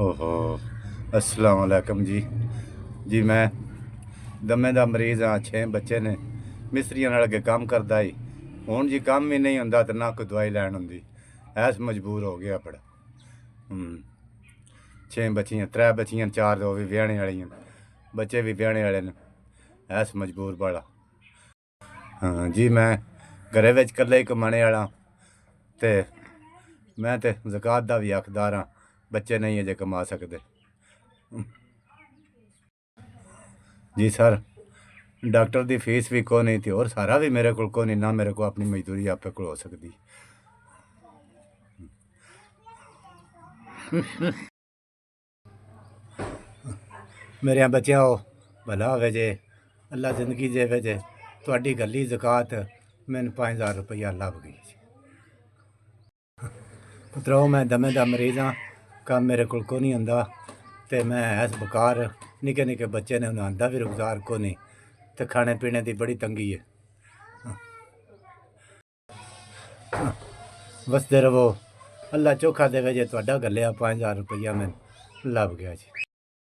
ओहो, अस्सलाम वालेकुम जी। जी मैं दमे का मरीज़ हाँ। 6 बच्चे ने मिस्त्रियों नाल अगे काम करता ही। हुण जी काम ही नहीं होंदा तो ना कोई दवाई लैन होंदी। ऐस मजबूर हो गया बड़ा। 6 बच्चियां, 3 बच्चियां, 4 तो भी ब्याहने वालियां, बच्चे भी ब्याहने वाले न। ऐस मजबूर बड़ा। हाँ जी, मैं घरे विच कल्ले ही कमाने वाला ते मैं ते ज़कात दा भी हकदार हाँ। बच्चे नहीं अजे कमा सकते। जी सर, डॉक्टर की फीस भी को नहीं थी और सारा भी मेरे को नहीं, ना मेरे को अपनी मजदूरी आपे को हो सकती। मेरे बच्चों हो भला हो जे, अल्लाह जिंदगी देवे जे। थोड़ी गली ज़कात मैंने 5000 रुपया लभ गई। पुत्रो मैं दमे का मरीज़ हाँ। कम मेरे को नहीं होंदा ते मैं ऐस बकार। निके निके बच्चे ने उन्हें आंदा भी रोज़गार को नहीं ते खाने पीने की बड़ी तंगी है। वसदे रवो, अल्लाह चोखा देवे जे। थोड़ा गलिया 5000 रुपया मैंने लभ गया जी।